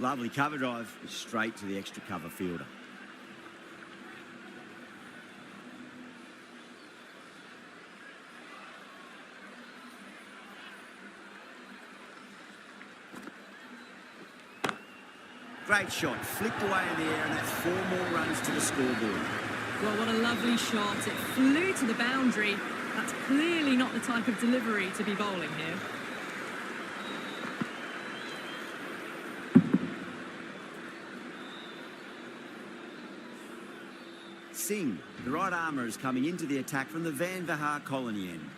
Lovely cover drive, straight to the extra cover fielder. Great shot, flicked away in the air, and that's 4 more runs to the scoreboard. Well, what a lovely shot. It flew to the boundary. That's clearly not the type of delivery to be bowling here. Singh, the right armour, is coming into the attack from the Van Vahar colony end.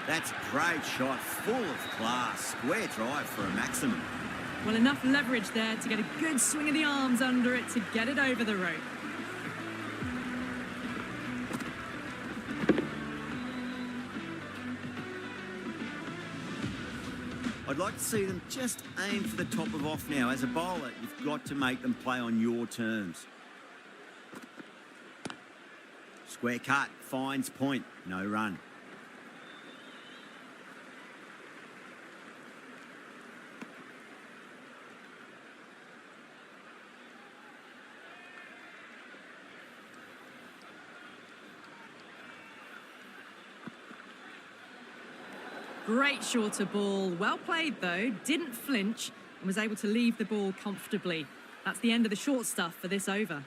That's a great shot, full of class. Square drive for a maximum. Well, enough leverage there to get a good swing of the arms under it to get it over the rope. I'd like to see them just aim for the top of off now. As a bowler, you've got to make them play on your terms. Square cut, finds point, no run. Great shorter ball. Well played, though. Didn't flinch and was able to leave the ball comfortably. That's the end of the short stuff for this over.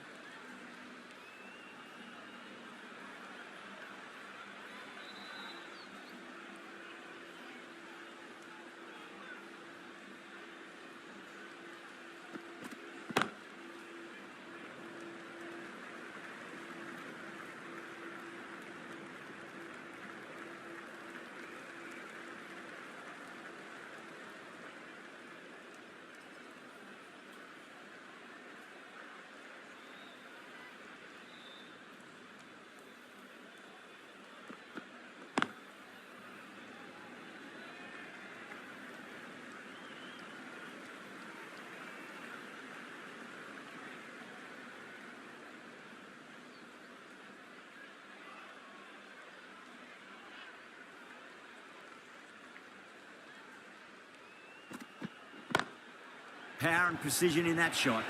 Power and precision in that shot.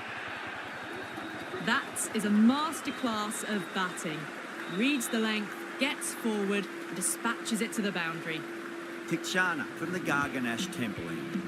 That is a masterclass of batting. Reads the length, gets forward, and dispatches it to the boundary. Tikshana from the Garganash Temple end.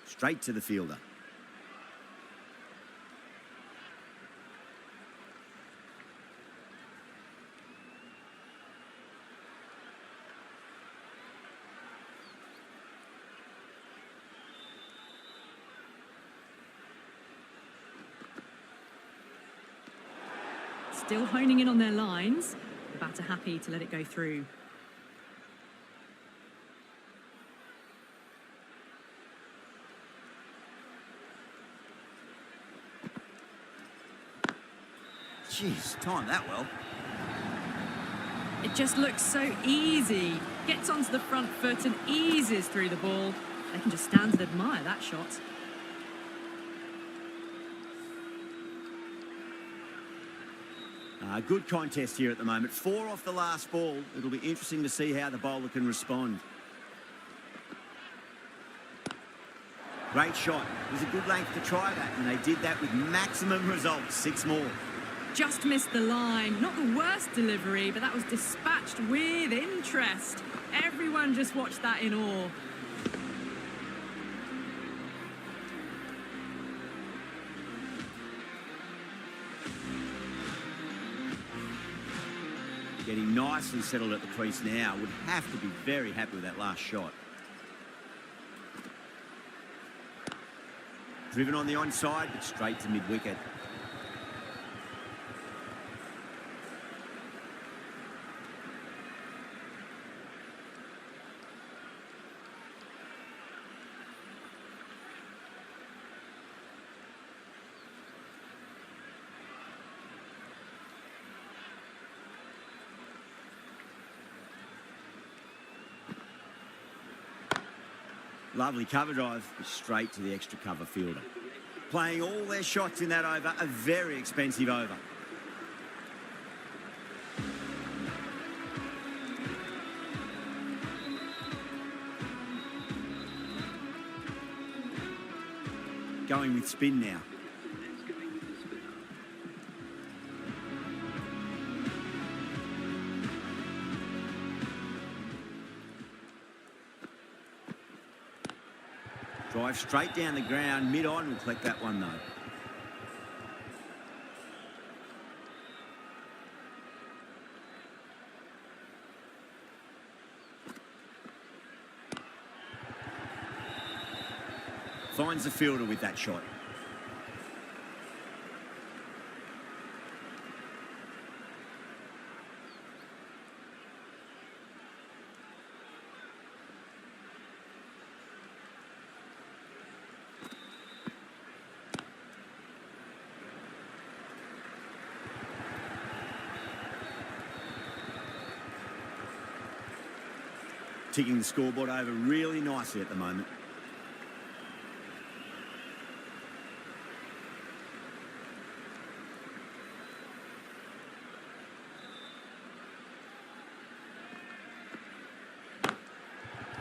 Straight to the fielder. Still honing in on their lines. The batter happy to let it go through. Jeez, timed that well. It just looks so easy. Gets onto the front foot and eases through the ball. They can just stand and admire that shot. Good contest here at the moment. 4 off the last ball. It'll be interesting to see how the bowler can respond. Great shot. It was a good length to try that, and they did that with maximum results. 6 more. Just missed the line. Not the worst delivery, but that was dispatched with interest. Everyone just watched that in awe. Getting nicely settled at the crease now. Would have to be very happy with that last shot. Driven on the onside, but straight to mid-wicket. Lovely cover drive, straight to the extra cover fielder. Playing all their shots in that over, a very expensive over. Going with spin now. Drive straight down the ground, mid-on, will collect that one though. Finds the fielder with that shot. Ticking the scoreboard over really nicely at the moment.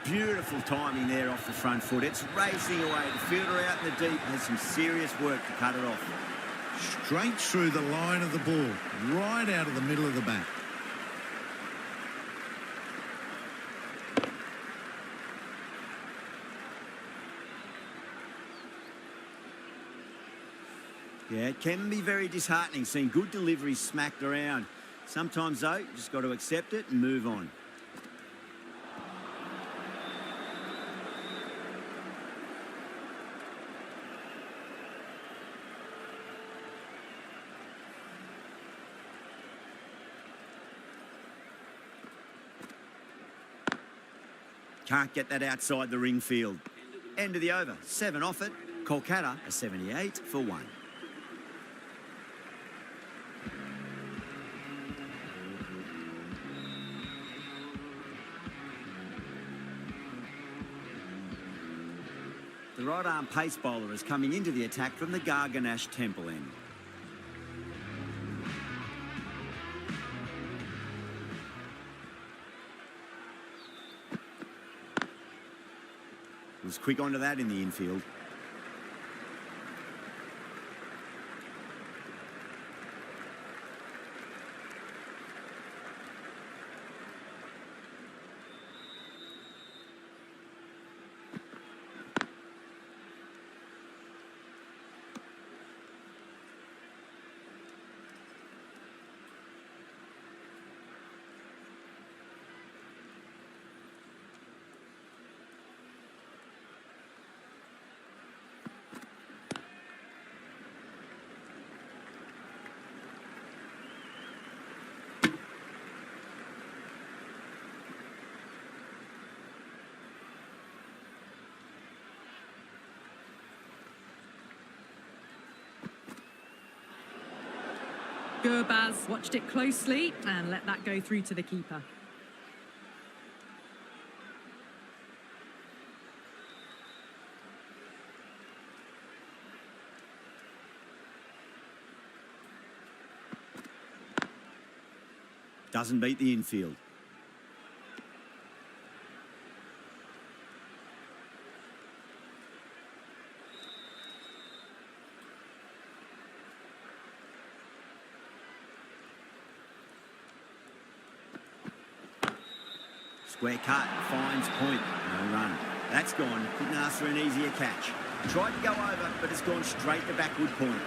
Beautiful timing there off the front foot. It's racing away. The fielder out in the deep has some serious work to cut it off. Straight through the line of the ball, right out of the middle of the bat. Yeah, it can be very disheartening seeing good deliveries smacked around. Sometimes, though, you just got to accept it and move on. Can't get that outside the ring field. End of the over. 7 off it. Kolkata a 78 for 1. The right-arm pace bowler is coming into the attack from the Garganash Temple end. Was quick onto that in the infield. Gurbaz watched it closely and let that go through to the keeper. Doesn't beat the infield. Square cut, finds point, no run. That's gone, couldn't ask for an easier catch. Tried to go over, but it's gone straight to backward point.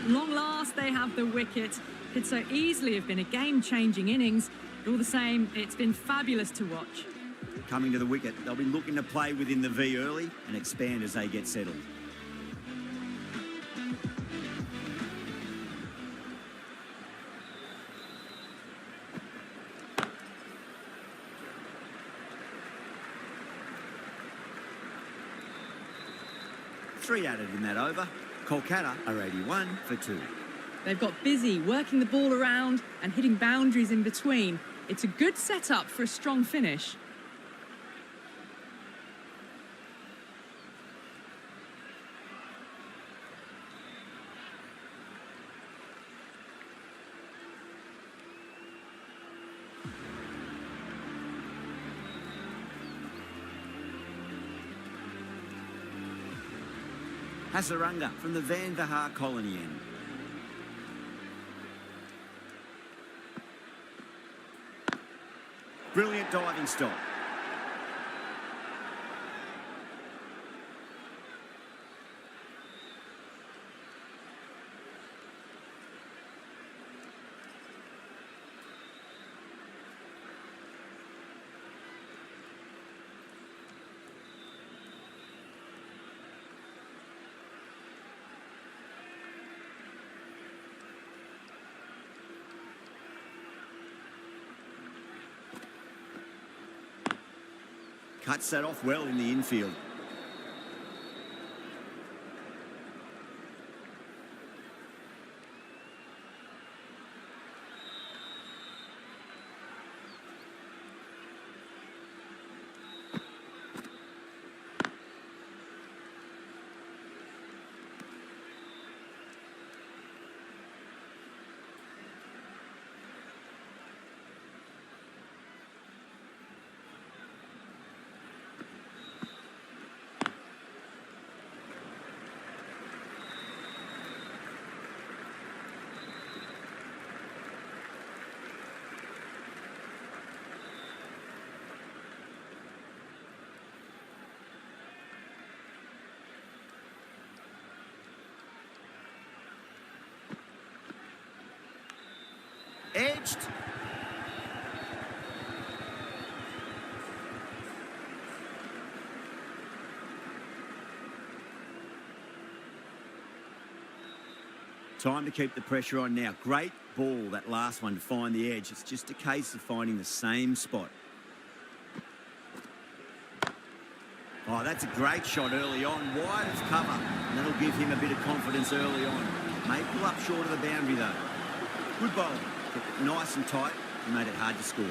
At long last, they have the wicket. Could so easily have been a game-changing innings, but all the same, it's been fabulous to watch. Coming to the wicket, they'll be looking to play within the V early and expand as they get settled. Three added in that over. Kolkata are 81 for 2. They've got busy working the ball around and hitting boundaries in between. It's a good setup for a strong finish. Hasaranga from the Van Vahar colony end. Brilliant diving stop. Cuts that off well in the infield. Edged. Time to keep the pressure on now. Great ball, that last one, to find the edge. It's just a case of finding the same spot. Oh, that's a great shot early on. Wide of cover. And that'll give him a bit of confidence early on. May pull up short of the boundary, though. Good bowling. Kept it nice and tight and made it hard to score.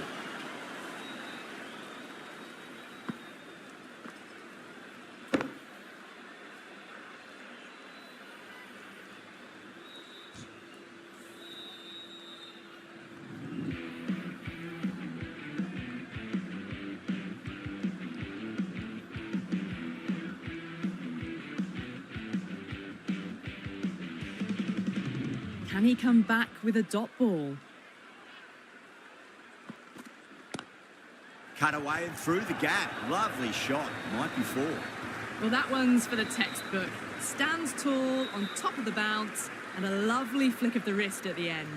Can he come back with a dot ball? Cut away and through the gap. Lovely shot. Might be 4. Well, that one's for the textbook. Stands tall on top of the bounce and a lovely flick of the wrist at the end.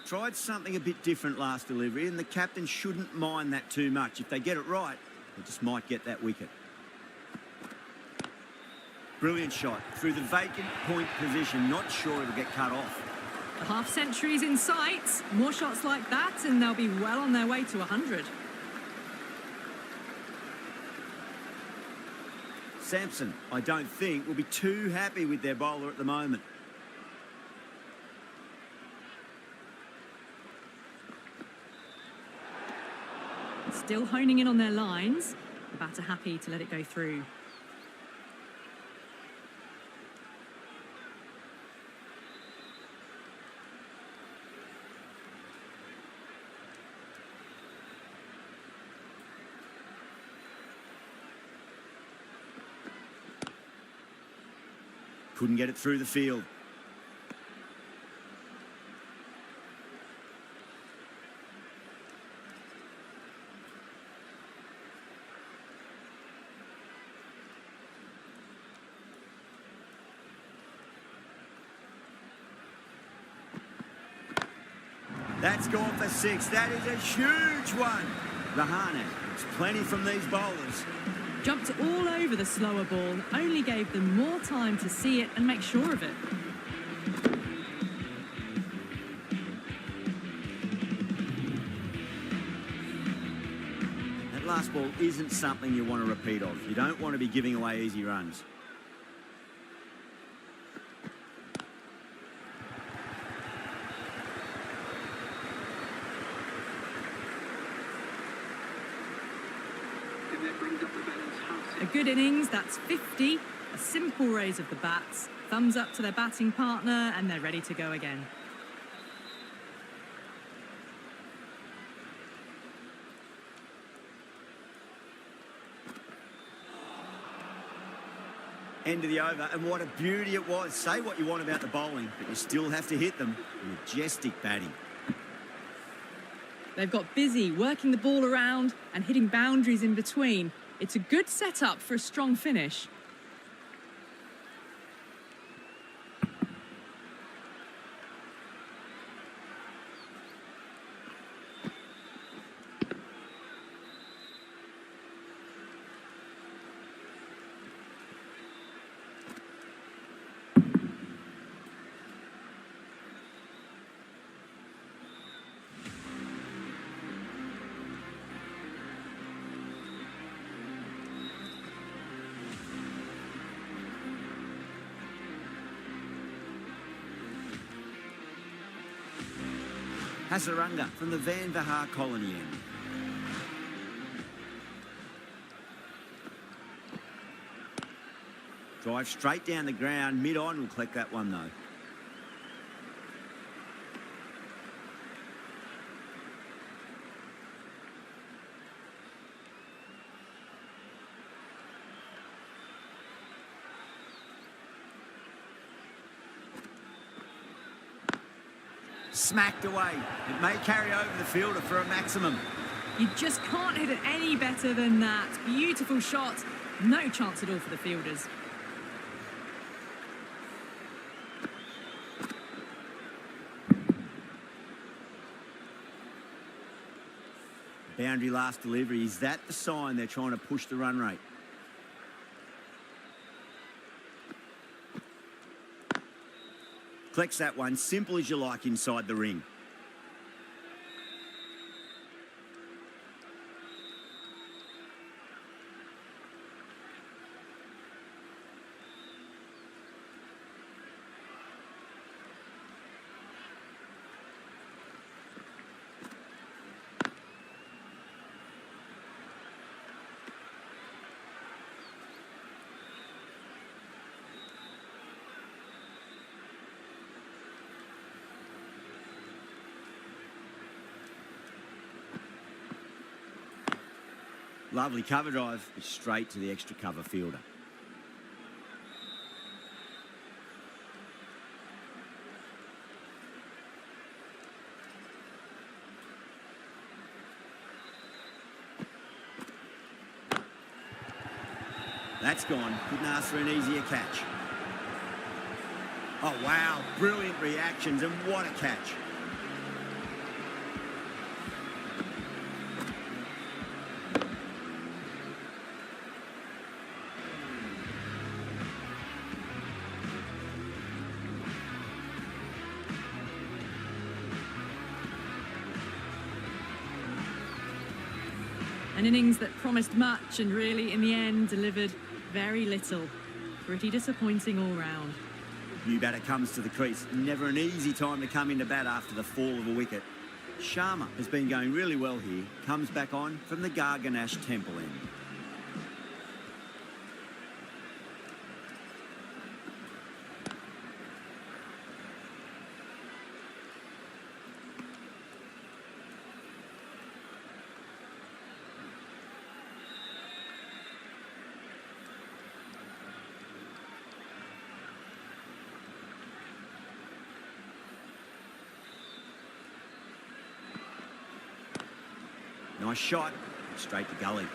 Tried something a bit different last delivery, and the captain shouldn't mind that too much. If they get it right, they just might get that wicket. Brilliant shot through the vacant point position. Not sure it'll get cut off. A half century's in sight. More shots like that and they'll be well on their way to 100. Sampson, I don't think, will be too happy with their bowler at the moment. Still honing in on their lines. The batter happy to let it go through. Couldn't get it through the field. That's gone for 6. That is a huge one. Haryana, it's plenty from these bowlers. Jumped all over the slower ball, only gave them more time to see it and make sure of it. That last ball isn't something you want to repeat of. You don't want to be giving away easy runs. A good innings, that's 50. A simple raise of the bats. Thumbs up to their batting partner, and they're ready to go again. End of the over, and what a beauty it was. Say what you want about the bowling, but you still have to hit them. Majestic batting. They've got busy working the ball around and hitting boundaries in between. It's a good setup for a strong finish. Haryana from the Van Vihar colony end. Drive straight down the ground, mid-on, will collect that one though. Smacked away. It may carry over the fielder for a maximum. You just can't hit it any better than that. Beautiful shot. No chance at all for the fielders. Boundary last delivery. Is that the sign they're trying to push the run rate? Collects that one, simple as you like, inside the ring. Lovely cover drive, straight to the extra cover fielder. That's gone. Couldn't ask for an easier catch. Oh, wow. Brilliant reactions, and what a catch. An innings that promised much and really, in the end, delivered very little. Pretty disappointing all round. New batter comes to the crease. Never an easy time to come into bat after the fall of a wicket. Sharma has been going really well here. Comes back on from the Garganash Temple end. Nice shot, straight to gully.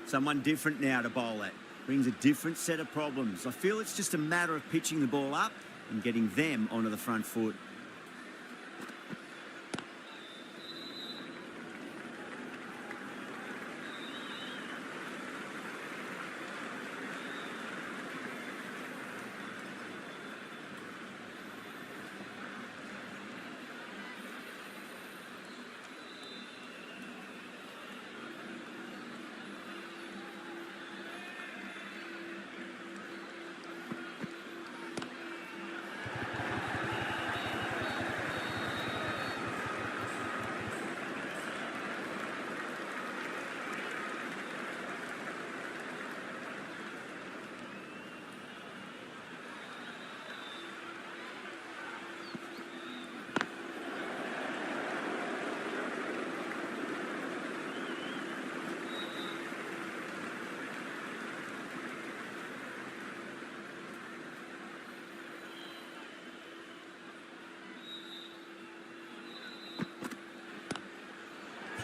So Someone different now to bowl at. Brings a different set of problems. I feel it's just a matter of pitching the ball up and getting them onto the front foot.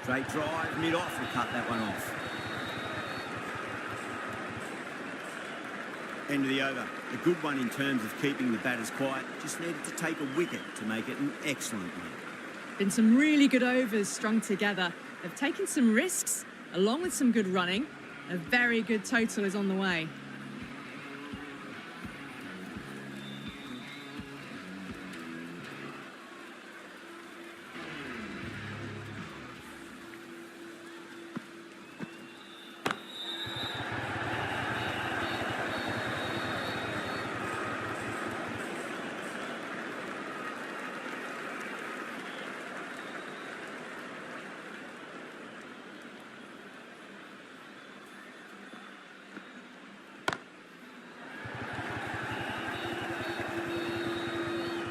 Straight drive, mid-off, will cut that one off. End of the over. A good one in terms of keeping the batters quiet. Just needed to take a wicket to make it an excellent one. Been some really good overs strung together. They've taken some risks, along with some good running. A very good total is on the way.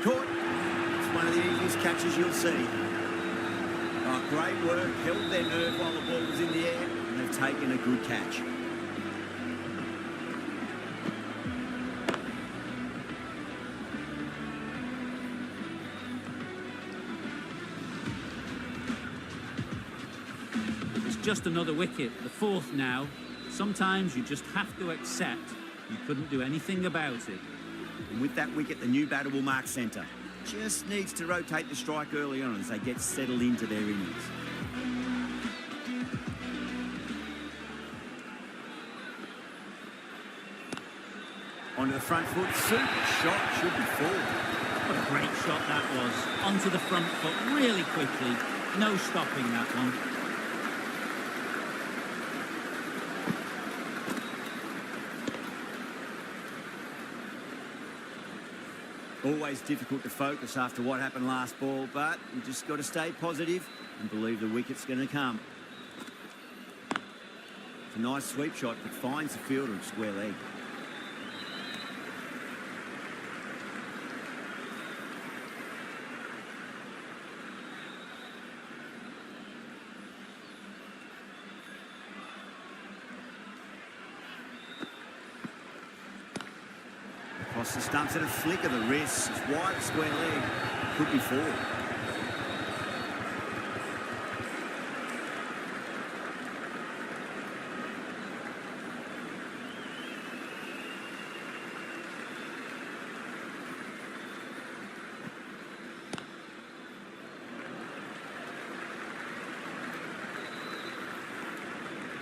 Caught. It's one of the easiest catches you'll see. Oh, great work. Held their nerve while the ball was in the air, and they've taken a good catch. It's just another wicket, the fourth now. Sometimes you just have to accept you couldn't do anything about it. And with that wicket, the new batter will mark centre. Just needs to rotate the strike early on as they get settled into their innings. Onto the front foot, super shot, should be forward. What a great shot that was. Onto the front foot really quickly. No stopping that one. Always difficult to focus after what happened last ball, but you just got to stay positive and believe the wicket's going to come. It's a nice sweep shot, but finds the fielder at square leg. Across the stumps at a flick of the wrist. It's wide of square leg. Could be forward.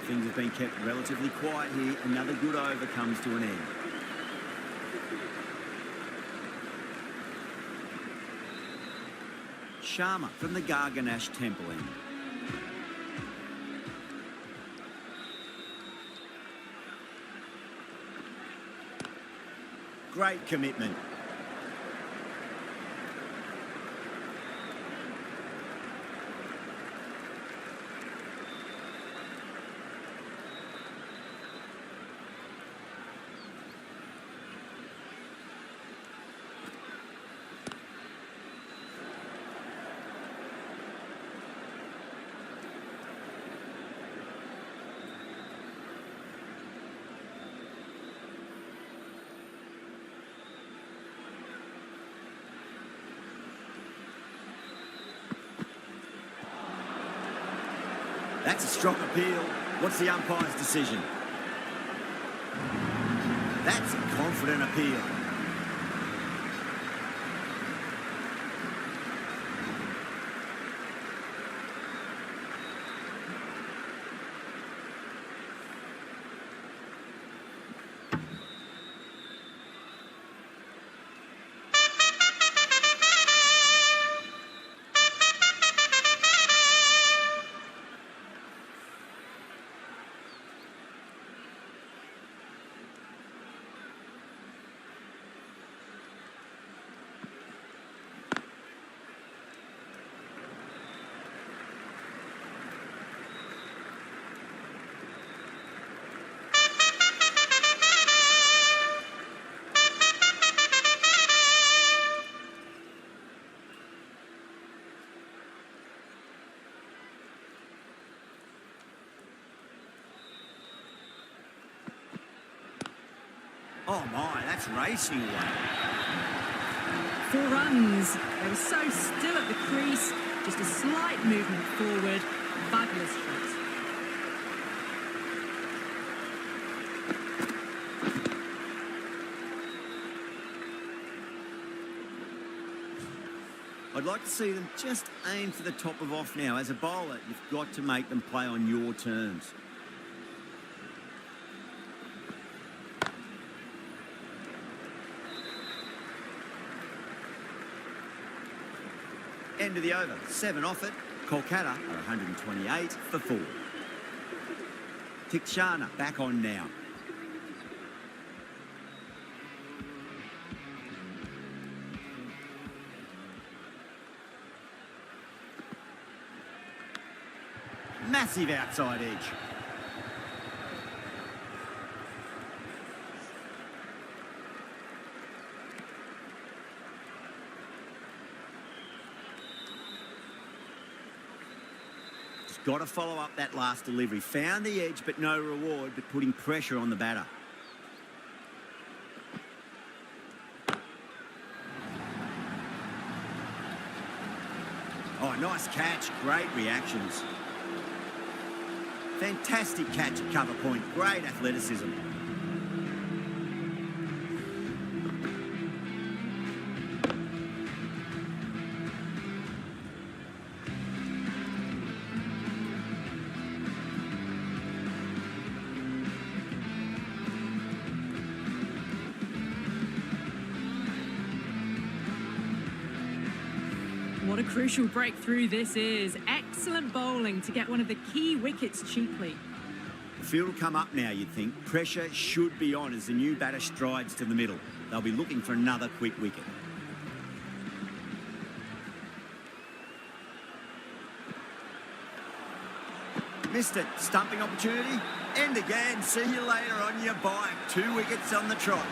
Things have been kept relatively quiet here. Another good over comes to an end. Sharma from the Garganash Temple end. Great commitment. That's a strong appeal. What's the umpire's decision? That's a confident appeal. Oh my, that's racing away. 4 runs. They were so still at the crease. Just a slight movement forward. Fabulous shot. I'd like to see them just aim for the top of off now. As a bowler, you've got to make them play on your terms. End of the over, 7 off it. Kolkata are 128 for 4. Tikshana back on now. Massive outside edge. Got to follow up that last delivery. Found the edge, but no reward, but putting pressure on the batter. Oh, nice catch. Great reactions. Fantastic catch at cover point. Great athleticism. What a crucial breakthrough this is. Excellent bowling to get one of the key wickets cheaply. The field will come up now, you'd think. Pressure should be on as the new batter strides to the middle. They'll be looking for another quick wicket. Missed it. Stumping opportunity. End again. See you later on your bike. 2 wickets on the trot.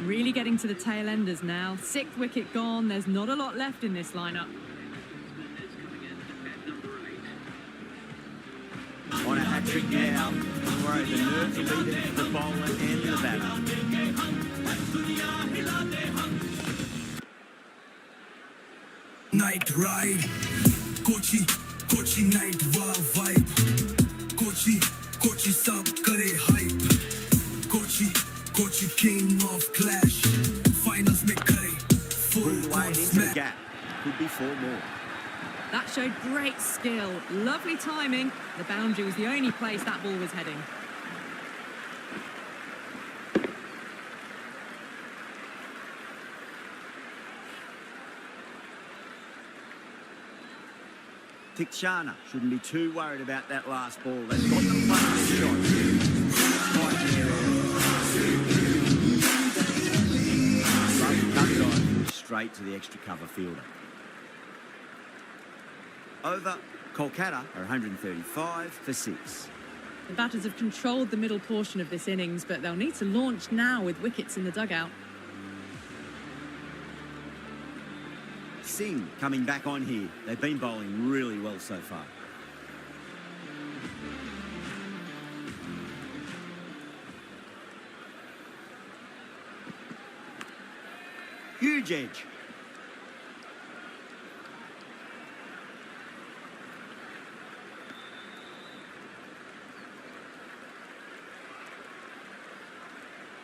Really getting to the tail enders now. 6th wicket gone. There's not a lot left in this lineup. On a hat-trick now. Right, the nerves are leading for the bowler and the batter. Night ride, Kochi night vibe, Kochi sab kare hype, Kochi king of clash, finals mein kare full on Into the smash. gap. Could be 4 more. That showed great skill. Lovely timing. The boundary was the only place that ball was heading. Tichana shouldn't be too worried about that last ball. They've got them playing their shots. Right there. Straight to the extra cover fielder. Over, Kolkata are 135 for 6. The batters have controlled the middle portion of this innings, but they'll need to launch now with wickets in the dugout. Singh coming back on here. They've been bowling really well so far. Huge edge.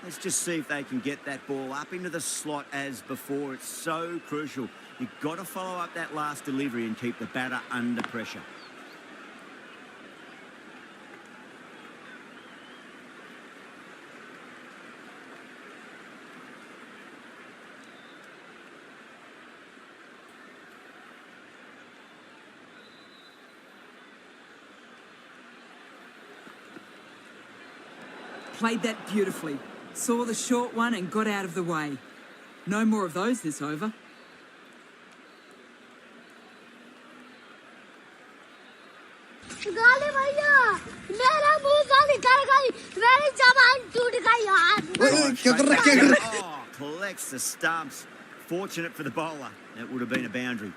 Let's just see if they can get that ball up into the slot as before. It's so crucial. You've got to follow up that last delivery and keep the batter under pressure. Played that beautifully. Saw the short one and got out of the way. No more of those this over. Oh, collects the stumps. Fortunate for the bowler. That would have been a boundary.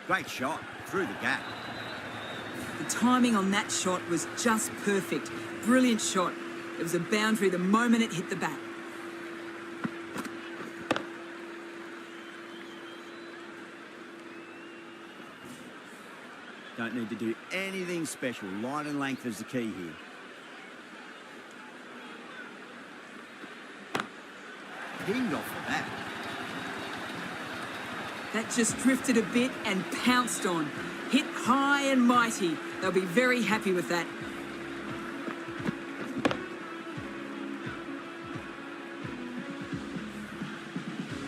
Great shot through the gap. The timing on that shot was just perfect. Brilliant shot. It was a boundary the moment it hit the bat. Don't need to do anything special. Line and length is the key here. Pinged off the bat. That just drifted a bit and pounced on. Hit high and mighty. They'll be very happy with that.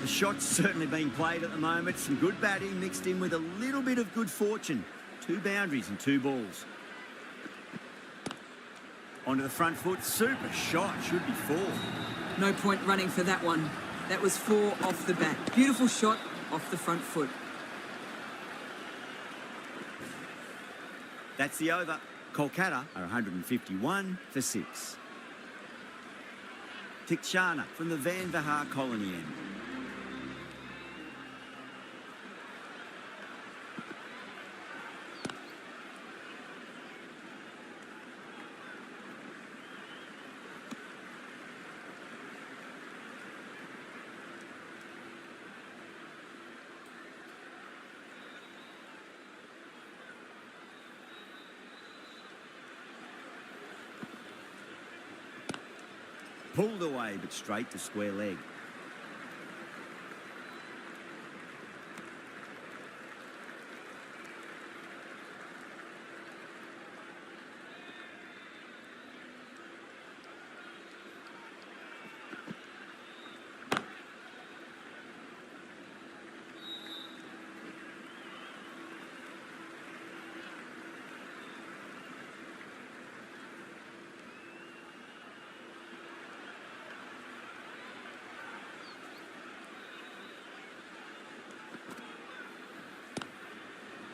The shot's certainly being played at the moment. Some good batting mixed in with a little bit of good fortune. 2 boundaries and 2 balls. Onto the front foot. Super shot. Should be 4. No point running for that one. That was 4 off the bat. Beautiful shot off the front foot. That's the over. Kolkata are 151 for 6. Tichana from the Van Vahar colony end. Pulled away, but straight to square leg.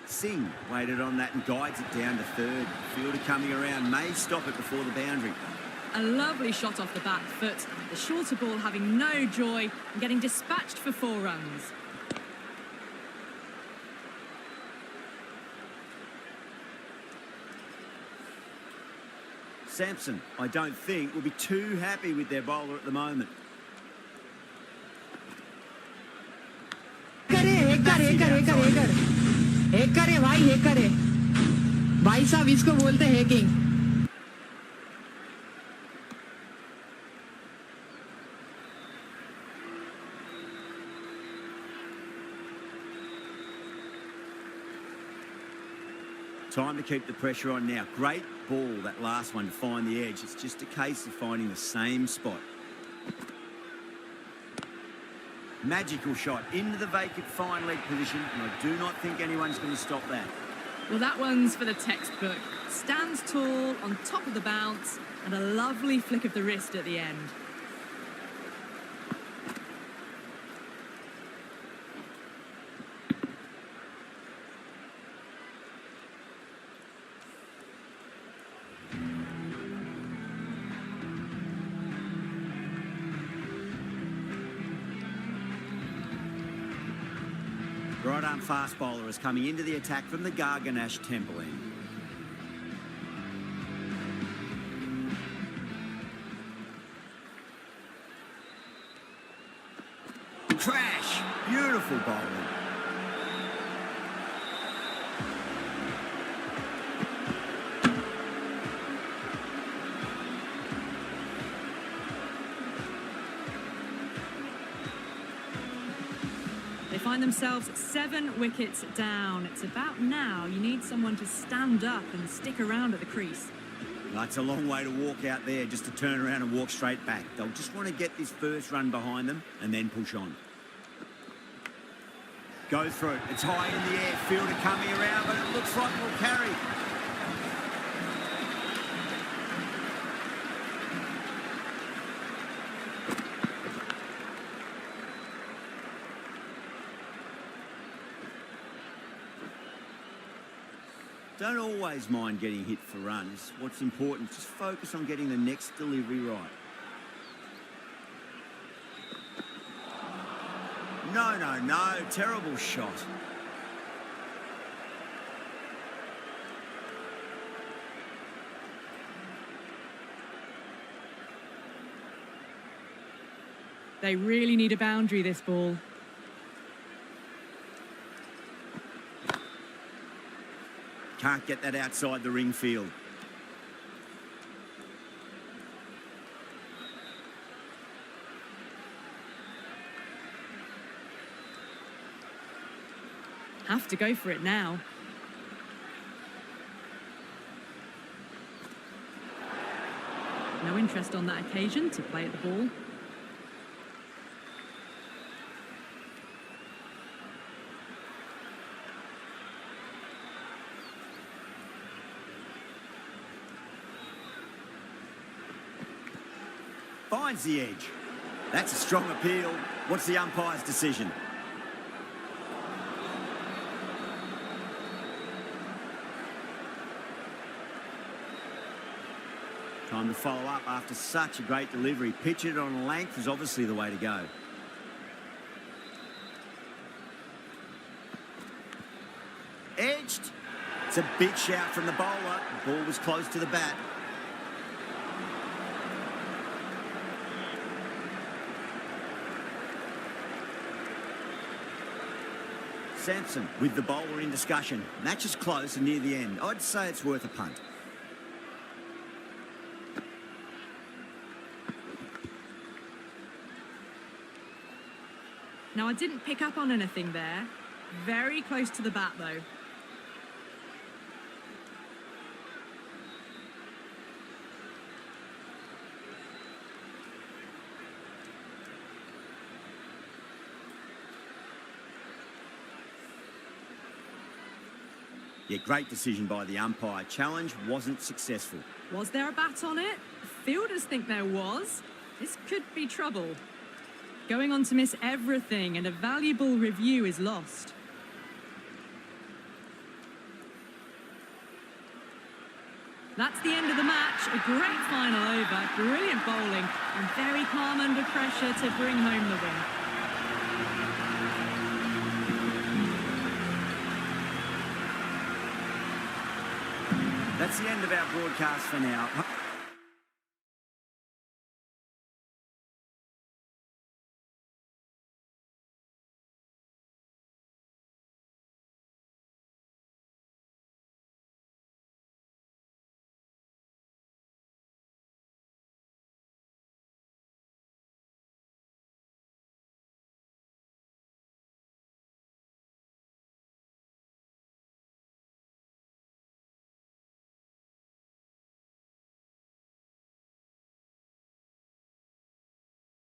Singh waited on that and guides it down to third. Fielder coming around may stop it before the boundary. A lovely shot off the back foot. The shorter ball having no joy and getting dispatched for 4 runs. Sampson, I don't think, will be too happy with their bowler at the moment. भाई साहब इसको बोलते हैं hacking. Time to keep the pressure on now. Great ball, that last one, to find the edge. It's just a case of finding the same spot. Magical shot into the vacant fine leg position, and I do not think anyone's going to stop that. Well, that one's for the textbook. Stands tall, on top of the bounce, and a lovely flick of the wrist at the end. Right arm fast bowler is coming into the attack from the Garganash temple end. Crash! Beautiful bowling. They find themselves 7 wickets down. It's about now you need someone to stand up and stick around at the crease. That's a long way to walk out there just to turn around and walk straight back. They'll just want to get this first run behind them and then push on. Go through. It's high in the air. Fielder coming around, but it looks like it will carry. Don't always mind getting hit for runs. What's important, just focus on getting the next delivery right. No, terrible shot. They really need a boundary, this ball. Can't get that outside the ring field. Have to go for it now. No interest on that occasion to play at the ball. Finds the edge. That's a strong appeal. What's the umpire's decision? Time to follow up after such a great delivery. Pitch it on length is obviously the way to go. Edged. It's a big shout from the bowler. The ball was close to the bat. Sampson with the bowler in discussion. Match is close and near the end. I'd say it's worth a punt. Now, I didn't pick up on anything there. Very close to the bat, though. Yeah, great decision by the umpire. Challenge wasn't successful. Was there a bat on it? Fielders think there was. This could be trouble. Going on to miss everything, and a valuable review is lost. That's the end of the match. A great final over. Brilliant bowling and very calm under pressure to bring home the win. That's the end of our broadcast for now.